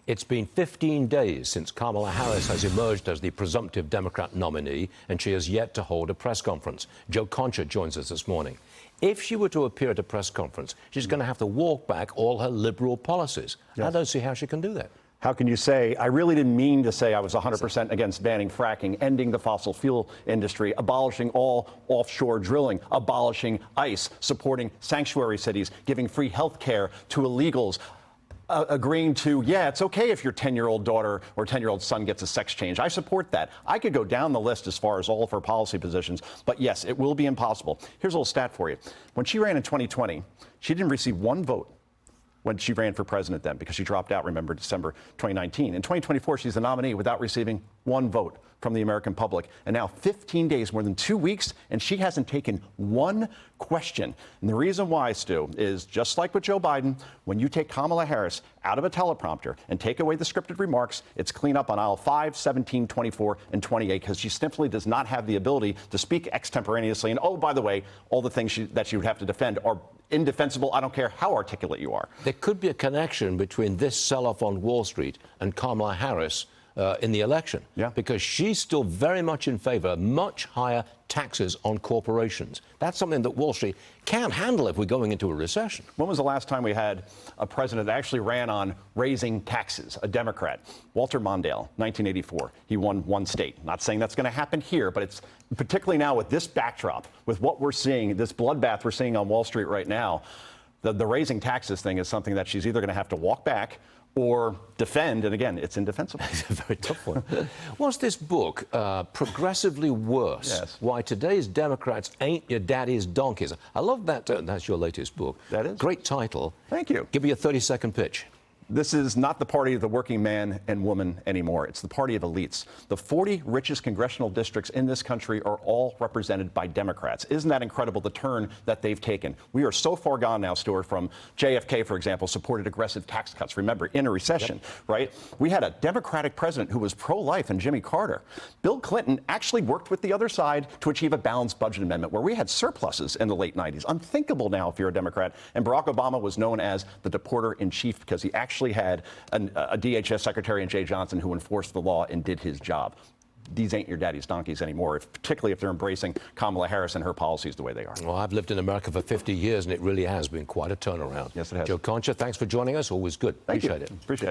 It's been 15 days since Kamala Harris has emerged as the presumptive Democrat nominee, and she has yet to hold a press conference. Joe Concha joins us this morning. If she were to appear at a press conference, she's going to have to walk back all her liberal policies. Yes. I don't see how she can do that. How can you say, I really didn't mean to say I was 100% against banning fracking, ending the fossil fuel industry, abolishing all offshore drilling, abolishing ICE, supporting sanctuary cities, giving free health care to illegals, agreeing to, yeah, it's okay if your 10-year-old daughter or 10-year-old son gets a sex change. I support that. I could go down the list as far as all of her policy positions, but yes, it will be impossible. Here's a little stat for you. When she ran in 2020, she didn't receive one vote when she ran for president then, because she dropped out, remember, December 2019. In 2024, she's the nominee without receiving one vote from the American public. And now 15 days, more than 2 weeks, and she hasn't taken one question. And the reason why, Stu, is just like with Joe Biden, when you take Kamala Harris out of a teleprompter and take away the scripted remarks, it's clean up on aisle 5, 17, 24, and 28, because she simply does not have the ability to speak extemporaneously. And, oh, by the way, all the things that she would have to defend are indefensible. I don't care how articulate you are. There could be a connection between this sell-off on Wall Street and Kamala Harris in the election, because she's still very much in favor of much higher taxes on corporations. That's something that Wall Street can't handle if we're going into a recession. When was the last time we had a president that actually ran on raising taxes, a Democrat? Walter Mondale, 1984. He won one state. Not saying that's going to happen here, but it's particularly now with this backdrop, with what we're seeing, this bloodbath we're seeing on Wall Street right now, the raising taxes thing is something that she's either going to have to walk back or defend, and again, it's indefensible. It's a very tough one. What's this book, Progressively Worse? Yes. Why Today's Democrats Ain't Your Daddy's Donkeys. I love that. That's your latest book. That is. Great title. Thank you. Give me a 30-second pitch. This is not the party of the working man and woman anymore. It's the party of elites. The 40 richest congressional districts in this country are all represented by Democrats. Isn't that incredible, the turn that they've taken? We are so far gone now, Stuart, from JFK, for example, supported aggressive tax cuts. Remember, in a recession, right? We had a Democratic president who was pro-life, and Jimmy Carter. Bill Clinton actually worked with the other side to achieve a balanced budget amendment where we had surpluses in the late 90s. Unthinkable now if you're a Democrat. And Barack Obama was known as the deporter-in-chief because he actually had a DHS secretary in Jay Johnson who enforced the law and did his job. These ain't your daddy's donkeys anymore, particularly if they're embracing Kamala Harris and her policies the way they are. Well, I've lived in America for 50 years, and it really has been quite a turnaround. Yes, it has. Joe Concha, thanks for joining us. Always good. Appreciate it. Appreciate it.